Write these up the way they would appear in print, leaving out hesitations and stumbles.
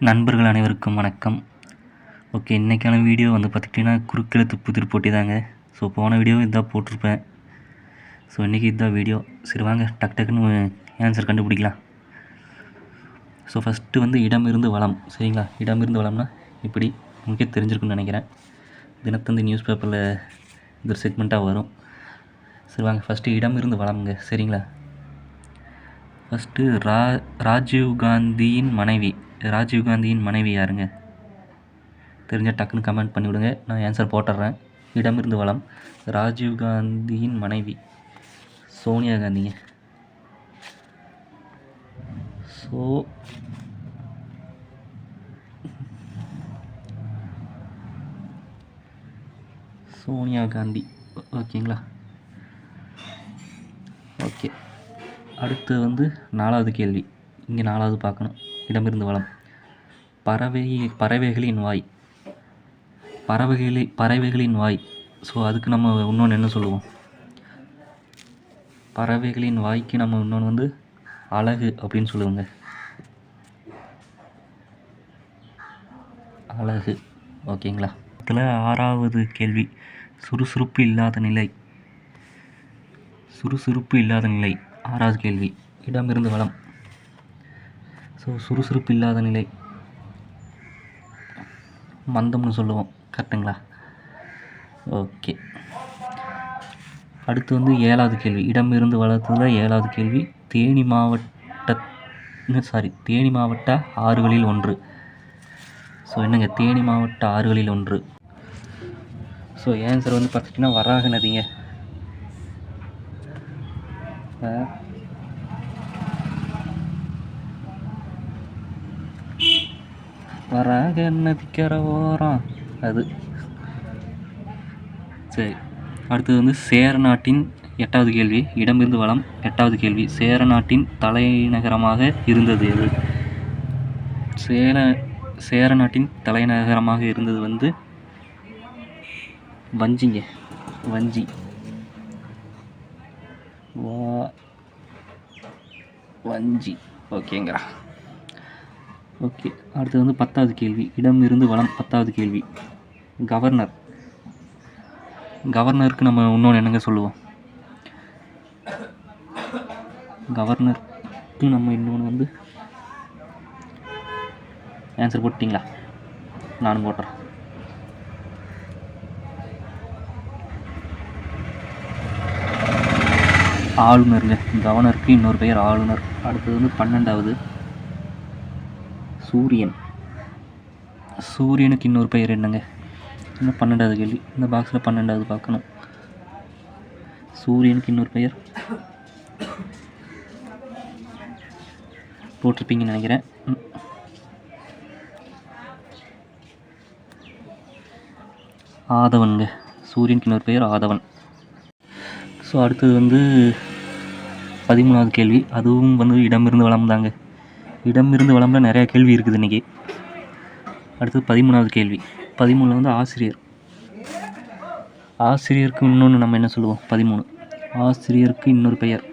நண்பர்கள் அனைவருக்கும் வணக்கம். ஓகே, இன்றைக்கான வீடியோ வந்து பார்த்துக்கிட்டிங்கன்னா குறுக்கெழுத்து புதிர் போட்டி தாங்க. ஸோ போன வீடியோ இதான் போட்டிருப்பேன். ஸோ இன்றைக்கி இதுதான் வீடியோ. சரி வாங்க டக்குன்னு ஆன்சர் கண்டுபிடிக்கலாம். ஸோ ஃபஸ்ட்டு வந்து இடமிருந்து வளம். சரிங்களா, இடமிருந்து வளம்னா இப்படி உங்களுக்கே தெரிஞ்சிருக்குன்னு நினைக்கிறேன். தினத்தந்தி நியூஸ் பேப்பரில் இது ஒரு செக்மெண்ட்டாக வரும். சரி வாங்க ஃபஸ்ட்டு இடமிருந்து வளம்ங்க. சரிங்களா, ஃபஸ்ட்டு ராஜீவ்காந்தியின் மனைவி யாருங்க? தெரிஞ்சால் டக்குன்னு கமெண்ட் பண்ணிவிடுங்க, நான் ஆன்சர் போட்டுடுறேன். இடமிருந்து வளம், ராஜீவ்காந்தியின் மனைவி சோனியா காந்திங்க. சோனியா காந்தி. ஓகேங்களா, ஓகே. அடுத்து வந்து 4வது கேள்வி. இங்கே 4வது பார்க்கணும். இடமிருந்து வளம், பறவைகளின் வாய். ஸோ அதுக்கு நம்ம இன்னொன்று என்ன சொல்லுவோம்? பறவைகளின் வாய்க்கு நம்ம இன்னொன்று வந்து அழகு அப்படின்னு சொல்லுவோங்க. அழகு. ஓகேங்களா. இதில் 6வது கேள்வி, சுறுசுறுப்பு இல்லாத நிலை. 6வது கேள்வி. இடமிருந்து வளம். ஸோ சுறுசுறுப்பு இல்லாத நிலை மந்தம்னு சொல்லுவோம். கரெக்டுங்களா? ஓகே. அடுத்து வந்து 7வது கேள்வி. இடமிருந்து வளத்தில் 7வது கேள்வி, தேனி மாவட்ட ஆறுகளில் ஒன்று. ஸோ என்னங்க தேனி மாவட்ட ஆறுகளில் ஒன்று? ஸோ ஆன்சர் வந்து பார்த்திங்கன்னா வராக நதிங்க. வராக நதிக்கர ஓரம் அது. சரி, அடுத்தது வந்து சேர நாட்டின் 8வது கேள்வி. இடமிருந்து வளம் 8வது கேள்வி, சேர நாட்டின் தலைநகரமாக இருந்தது எது? சேர நாட்டின் தலைநகரமாக இருந்தது வந்து வஞ்சிங்க. வஞ்சி. வஞ்சி. ஓகேங்களா. ஓகே. அடுத்தது வந்து 10வது கேள்வி. இடமிருந்து வளம் 10வது கேள்வி, கவர்னருக்கு நம்ம இன்னொன்று என்னங்க சொல்லுவோம்? கவர்னருக்கு நம்ம இன்னொன்று வந்து ஆன்சர் போட்டிங்களா? நானும் போட்டுறேன். ஆளுநருங்க. கவர்னருக்கு இன்னொரு பெயர் ஆளுநர். அடுத்தது வந்து 12வது சூரியனுக்கு இன்னொரு பெயர் என்னங்க? இன்னும் 12வது கேள்வி. இந்த பாக்ஸில் 12வது பார்க்கணும். சூரியனுக்கு இன்னொரு பெயர் போட்டிருப்பீங்கன்னு நினைக்கிறேன். ஆதவனுங்க. சூரியனுக்கு இன்னொரு பெயர் ஆதவன். ஸோ அடுத்தது வந்து 13வது கேள்வி. அதுவும் வந்து இடமிருந்து வளம் தாங்க. இடமிருந்து வளம்ல நிறையா கேள்வி இருக்குது இன்றைக்கி. அடுத்தது 13வது கேள்வி. 13 வந்து ஆசிரியருக்கு இன்னொன்று நம்ம என்ன சொல்லுவோம்? 13 ஆசிரியருக்கு இன்னொரு பெயர்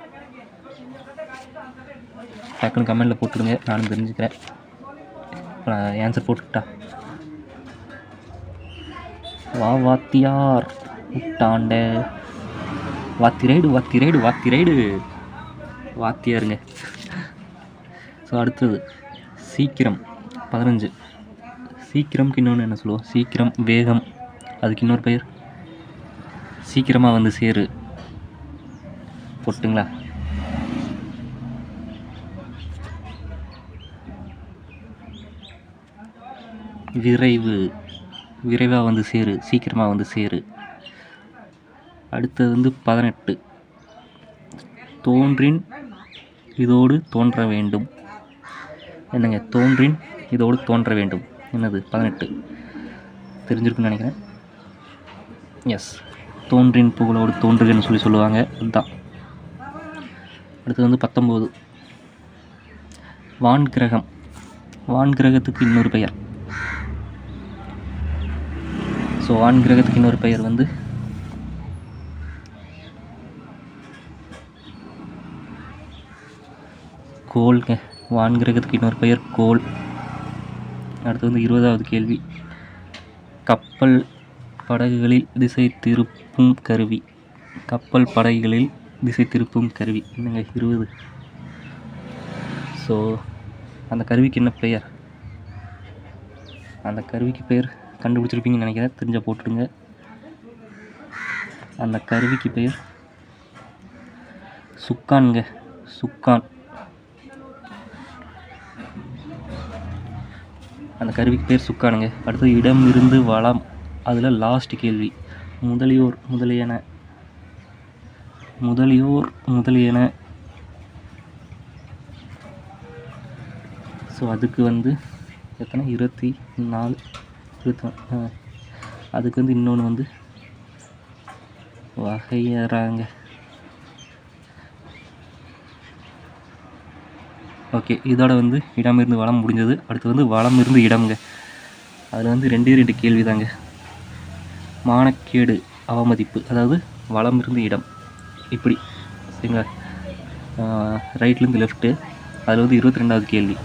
டக்குன்னு கமெண்டில் போட்டுடுங்க, நானும் தெரிஞ்சுக்கிறேன். ஆன்சர் போட்டுக்கிட்டா வாத்தியார் விட்டாண்ட வாத்தியாருங்க. ஸோ அடுத்தது சீக்கிரம் 15. சீக்கிரம்க்கு இன்னொன்று என்ன சொல்லுவோம்? சீக்கிரம், வேகம், அதுக்கு இன்னொரு பெயர் சீக்கிரமாக வந்து சேரு. போட்டுங்களா? விரைவாக வந்து சேரு, சீக்கிரமாக வந்து சேரு. அடுத்தது வந்து 18. தோன்றின் இதோடு தோன்ற வேண்டும். என்னங்க தோன்றின் இதோடு தோன்ற வேண்டும்? என்னது? 18 தெரிஞ்சிருக்குன்னு நினைக்கிறேன். எஸ், தோன்றின் புகழோடு தோன்றுகன்னு சொல்லுவாங்க. அதுதான். அடுத்தது வந்து 19. வான்கிரகத்துக்கு இன்னொரு பெயர். ஸோ வான்கிரகத்துக்கு இன்னொரு பெயர் வந்து கோள்ங்க. வான்கிரகத்துக்கு இன்னொரு பெயர் கோள். அடுத்து வந்து 20வது கேள்வி. கப்பல் படகுகளில் திசை திருப்பும் கருவி. கப்பல் படகுகளில் திசை திருப்பும் கருவி என்னங்க 20. ஸோ அந்த கருவிக்கு என்ன பெயர்? அந்த கருவிக்கு பெயர் கண்டுபிடிச்சிருப்பீங்கன்னு நினைக்கிறேன். தெரிஞ்சால் போட்டுடுங்க. அந்த கருவிக்கு பெயர் சுக்கான்ங்க. சுக்கான். அந்த கருவிக்கு பேர் சுக்கானுங்க. அடுத்து இடம் இருந்து வளம். அதில் லாஸ்ட் கேள்வி. முதலியோர் முதலியன. ஸோ அதுக்கு வந்து எத்தனை 24 அதுக்கு வந்து இன்னொன்று வந்து வகையறாங்க. ஓகே, இதோட வந்து இடம் இருந்து வளம் முடிஞ்சது. அடுத்து வந்து வளம் இருந்து இடம்ங்க. அதில் வந்து 2 கேள்வி தாங்க. மானக்கேடு அவமதிப்பு, அதாவது வளம் இருந்து இடம் இப்படி சரிங்களா, ரைட்லேருந்து லெஃப்ட்டு. அதில் வந்து 22வது கேள்வி.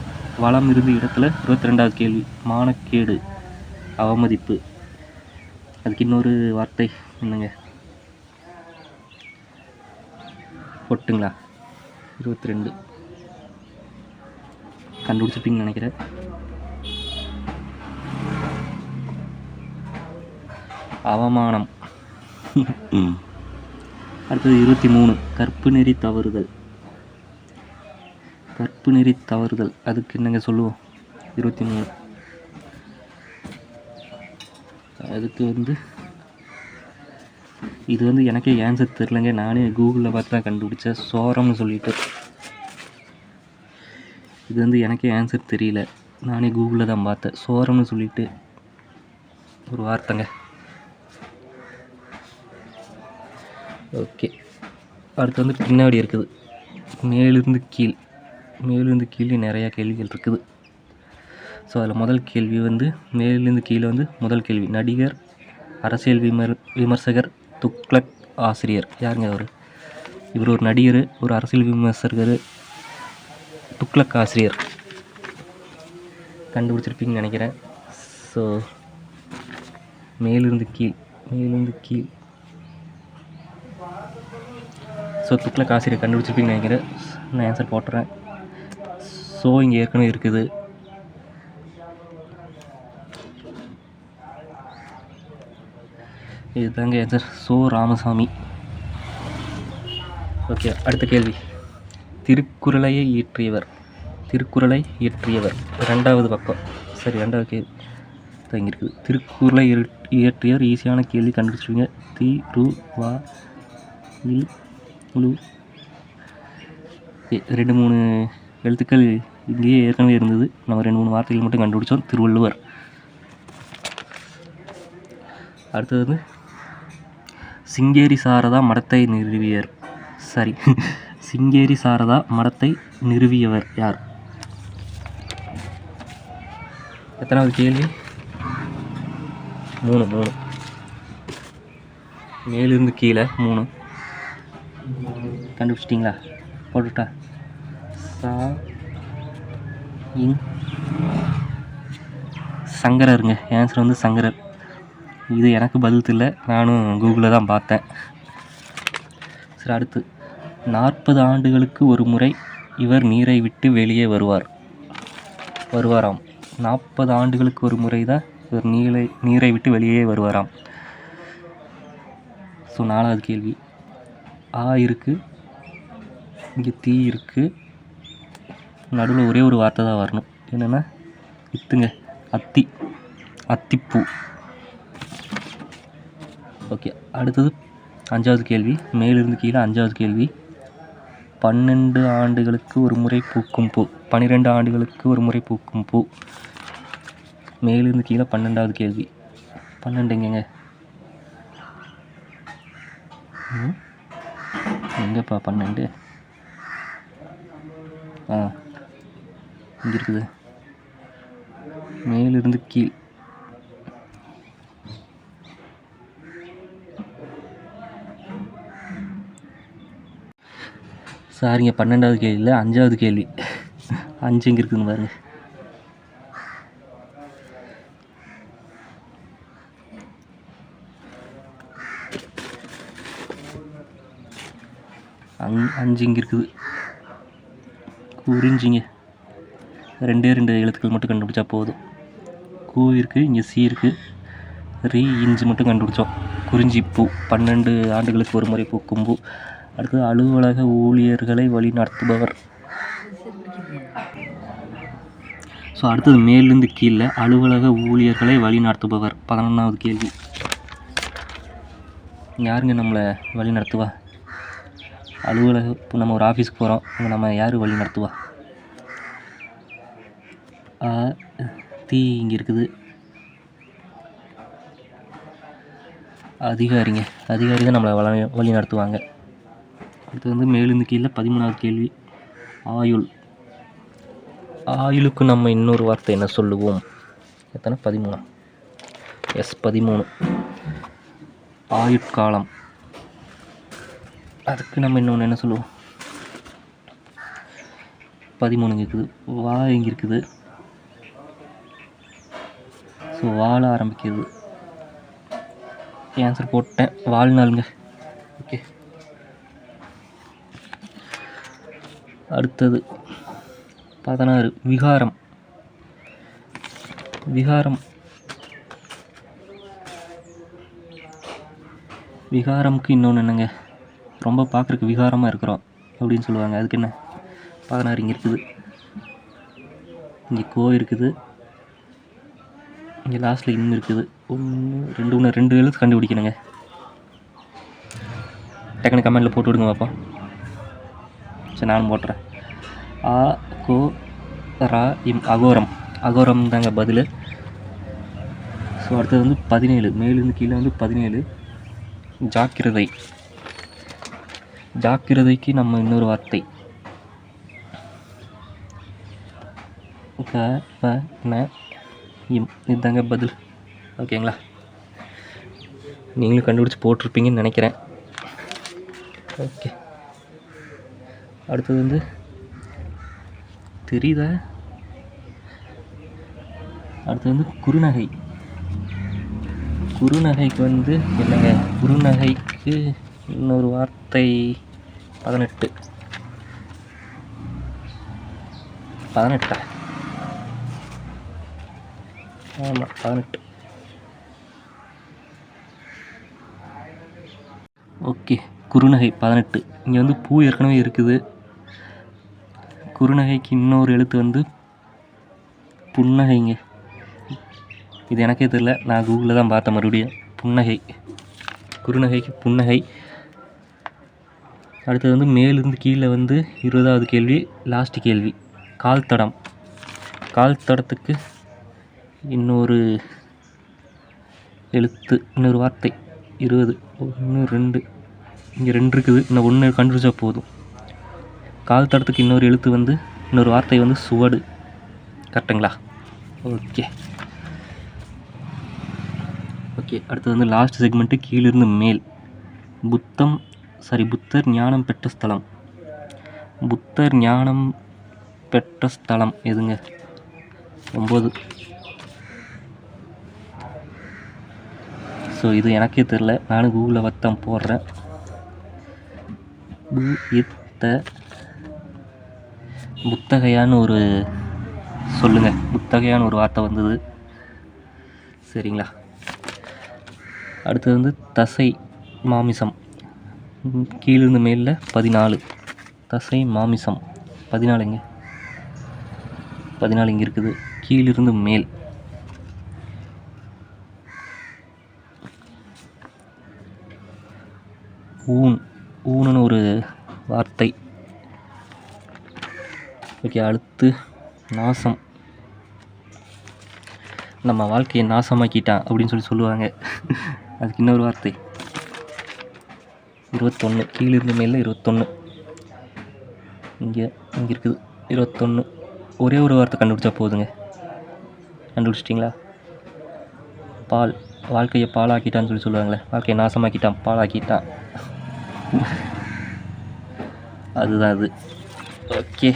வளம் இருந்து இடத்துல 22வது கேள்வி மானக்கேடு அவமதிப்பு. அதுக்கு இன்னொரு வார்த்தை என்னங்க போட்டுங்களா? 22 கண்டுபிடிச்சிருப்பீங்கன்னு நினைக்கிறேன். அவமானம். அடுத்தது 23 கற்பு நெறி தவறுதல். கற்பு நெறி தவறுதல் அதுக்கு என்னங்க சொல்லுவோம்? 23 அதுக்கு வந்து இது வந்து எனக்கே ஆன்சர் தெரிலங்க. நானே கூகுளில் பார்த்து தான் கண்டுபிடிச்சேன். சோரம்னு சொல்லிட்டு. இது வந்து எனக்கே ஆன்சர் தெரியல. நானே கூகுளில் தான் பார்த்தேன். சோரம்னு சொல்லிட்டு ஒரு வார்த்தைங்க. ஓகே, அடுத்து வந்து பின்னாடி இருக்குது. மேலிருந்து கீழே நிறையா கேள்விகள் இருக்குது. ஸோ அதில் முதல் கேள்வி வந்து மேலிருந்து கீழே வந்து முதல் கேள்வி. நடிகர், அரசியல் விமர்சகர், துக்ளக் ஆசிரியர். யாருங்க அவர்? இவர் ஒரு நடிகர், ஒரு அரசியல் விமர்சகர், துக்ளக் ஆசிரியர். கண்டுபிடிச்சிருப்பீங்கன்னு நினைக்கிறேன். ஸோ மேலிருந்து கீழ். ஸோ துக்ளக் ஆசிரியர் கண்டுபிடிச்சிருப்பீங்கன்னு நினைக்கிறேன். நான் ஆன்சர் போட்டுறேன். ஸோ இங்கே ஏற்கனவே இருக்குது. இதுதாங்க ஆன்சர். சோ ராமசாமி. ஓகே, அடுத்த கேள்வி. திருக்குறளை இயற்றியவர். 2வது பக்கம். சரி, 2வது கேள்வி இங்கே இருக்குது. திருக்குறளை இயற்றியவர். ஈஸியான கேள்வி, கண்டுபிடிச்சிருவீங்க. திரு-வா-இல்-உ. 2-3 எழுத்துக்கள் இங்கேயே ஏற்கனவே இருந்தது. நம்ம 2-3 வார்த்தைகள் மட்டும் கண்டுபிடிச்சோம். திருவள்ளுவர். அடுத்தது வந்து சிங்கேரி சாரதா மடத்தை நிறுவியவர் யார்? எத்தனாவது கேள்வி? 3. மேலிருந்து கீழே 3 கண்டுபிடிச்சிட்டிங்களா? போட்டுட்டா? சங்கரருங்க. ஆன்சர் வந்து சங்கரர். இது எனக்கு பதில் தெரியல, நானும் கூகுளில் தான் பார்த்தேன். சரி, அடுத்து 40 ஆண்டுகளுக்கு ஒரு முறை இவர் நீரை விட்டு வெளியே வருவாராம். 40 ஆண்டுகளுக்கு ஒரு முறை தான் இவர் நீரை விட்டு வெளியே வருவாராம். ஸோ 4வது கேள்வி. ஆ இருக்குது, இங்கே தீ இருக்குது, நடுவில் ஒரே ஒரு வார்த்தை தான் வரணும். என்னென்னா இத்துங்க, அத்திப்பூ. ஓகே, அடுத்தது 5வது கேள்வி. மேலிருந்து கீழே 5வது கேள்வி. 12 ஆண்டுகளுக்கு ஒரு முறை பூக்கும் பூ. 12 ஆண்டுகளுக்கு ஒரு முறை பூக்கும் பூ. மேலிருந்து கீழே 12வது கேள்வி. 12 எங்கேங்க? எங்கேப்பா 12? இங்கே இருக்குது. மேலிருந்து கீழ். சாரிங்க, 12வது கேள்வி இல்லை, 5வது கேள்வி. 5 இங்கே இருக்குதுங்க பாருங்க. 5 இங்கே இருக்குது. குறிஞ்சிங்க 2 எழுத்துக்கள் மட்டும் கண்டுபிடிச்சா போதும். கூ இருக்குது, இங்கே சி இருக்குது, இஞ்சி மட்டும் கண்டுபிடிச்சோம். குறிஞ்சி பூ 12 ஆண்டுகளுக்கு ஒரு முறை பூக்கும் பூ. அடுத்தது அலுவலக ஊழியர்களை வழி நடத்துபவர். ஸோ அடுத்தது மேலேருந்து கீழே அலுவலக ஊழியர்களை வழி நடத்துபவர் 11வது கேள்வி. யாருங்க நம்மளை வழி நடத்துவா? அலுவலக இப்போ நம்ம ஒரு ஆஃபீஸ்க்கு போகிறோம், அங்கே நம்ம யார் வழி நடத்துவா? தீ இங்கே இருக்குது. அதிகாரி தான் நம்மளை வழி நடத்துவாங்க. அடுத்து வந்து மேலேருந்து கீழே 13வது கேள்வி. ஆயுளுக்கு நம்ம இன்னொரு வார்த்தை என்ன சொல்லுவோம்? எத்தனை? 13. எஸ் 13. ஆயுட்காலம். அதுக்கு நம்ம இன்னொன்று என்ன சொல்லுவோம்? 13 இங்கே இருக்குது. இங்கே இருக்குது. ஸோ வாழ ஆரம்பிக்கிறது. ஆன்சர் போட்டேன், வாழ்நாளுங்க. ஓகே, அடுத்தது 16. விகாரம்க்கு இன்னொன்று என்னங்க? ரொம்ப பார்க்குறக்கு விகாரமாக இருக்கிறோம் அப்படின்னு சொல்லுவாங்க. அதுக்கு என்ன? 16 இங்கே இருக்குது. இங்கே கோ இருக்குது. இங்கே லாஸ்ட்டில் இன்னும் இருக்குது. 2 எழுத்து கண்டுபிடிக்கணுங்க. டக்குனு கமெண்டில் போட்டு விடுங்க பார்ப்போம். சரி, நானும் போட்டுறேன். அகோரம் தாங்க பதில். ஸோ அடுத்தது வந்து 17. மேலேருந்து கீழே வந்து 17. ஜாக்கிரதைக்கு நம்ம இன்னொரு வார்த்தை இதுதாங்க பதில். ஓகேங்களா? நீங்களும் கண்டுபிடிச்சி போட்டிருப்பீங்கன்னு நினைக்கிறேன். ஓகே, அடுத்தது வந்து தெரியுதா? அடுத்தது வந்து குறுநகைக்கு வந்து என்னங்க? குறுநகைக்கு இன்னொரு வார்த்தை 18. ஆமாம் 18. ஓகே, குறுநகை 18. இங்கே வந்து பூ ஏற்கனவே இருக்குது. குறுநகைக்கு இன்னொரு எழுத்து வந்து புன்னகைங்க. இது எனக்கே தெரியல, நான் கூகுளில் தான் பார்த்தேன். மறுபடியும் புன்னகை. குறுநகைக்கு புன்னகை. அடுத்தது வந்து மேலிருந்து கீழே வந்து 20வது கேள்வி, லாஸ்ட் கேள்வி. கால் தடத்துக்கு இன்னொரு எழுத்து, இன்னொரு வார்த்தை 20. 1 2 இங்கே 2 இருக்குது. இன்னும் 1 கண்டுபிடிச்சா போதும். கால் தடத்துக்கு இன்னொரு எழுத்து வந்து இன்னொரு வார்த்தை வந்து சுவடு. கரெக்டுங்களா? ஓகே, அடுத்தது வந்து லாஸ்ட் செக்மெண்ட்டு, கீழிருந்து மேல். புத்தர் ஞானம் பெற்ற ஸ்தலம் எதுங்க? 9. ஸோ இது எனக்கே தெரில, நானும் கூகுளில் வத்தான் போடுறேன். புத்தகையான்னு ஒரு சொல்லுங்க. புத்தகையான்னு ஒரு வார்த்தை வந்தது. சரிங்களா? அடுத்தது வந்து தசை மாமிசம். கீழிருந்து மேலில் 14. தசை மாமிசம் 14 இங்கே இருக்குது. கீழிருந்து மேல். ஊனுன்னு ஒரு வார்த்தை. ஓகே, அடுத்து நாசம். நம்ம வாழ்க்கையை நாசமாக்கிட்டான் அப்படின்னு சொல்லுவாங்க. அதுக்கு இன்னொரு வார்த்தை 21. கீழிருந்து மேலே 21. இங்கே இருக்குது 21. ஒரே ஒரு வார்த்தை கண்டுபிடிச்சா போதுங்க. கண்டுபிடிச்சிட்டிங்களா? பால். வாழ்க்கையை பாலாக்கிட்டான்னு சொல்லுவாங்களே. வாழ்க்கையை நாசமாக்கிட்டான், பாலாக்கிட்டான். அதுதான் அது. ஓகே,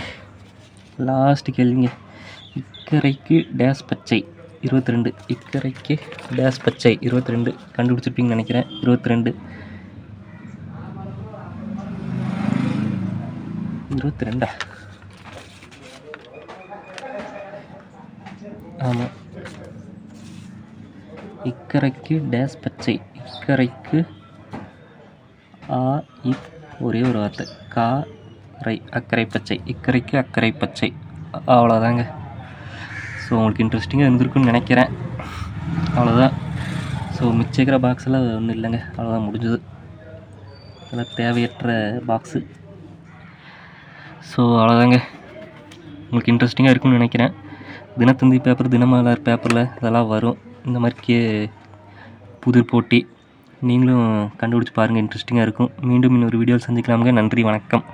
லாஸ்ட் கேள்விங்க. இக்கரைக்கு டேஸ் பச்சை 22. இக்கரைக்கு டேஸ் பச்சை 22. கண்டுபிடிச்சிருப்பீங்கன்னு நினைக்கிறேன். 22. 22. ஆமாம், இக்கரைக்கு டேஸ் பச்சை, இக்கரைக்கு ஒரே ஒரு வார்த்தை அக்கறை பச்சை, இக்கரைக்கு அக்கறை பச்சை, அவ்வளோதாங்க. ஸோ உங்களுக்கு இன்ட்ரெஸ்டிங்காக இருந்திருக்குன்னு நினைக்கிறேன். அவ்வளோதான். ஸோ மிச்சிக்கிற பாக்ஸெல்லாம் ஒன்றும் இல்லைங்க, அவ்வளோதான் முடிஞ்சது. அதெல்லாம் தேவையற்ற பாக்ஸு. ஸோ அவ்வளோதாங்க. உங்களுக்கு இன்ட்ரெஸ்டிங்காக இருக்குன்னு நினைக்கிறேன். தினத்தந்தி பேப்பர், தினமலர் பேப்பரில் இதெல்லாம் வரும் இந்த மாதிரி புதிர் போட்டி. நீங்களும் கண்டுபிடிச்சி பாருங்கள், இன்ட்ரெஸ்டிங்காக இருக்கும். மீண்டும் இன்னொரு வீடியோவில் சந்திக்கலாமுங்க. நன்றி, வணக்கம்.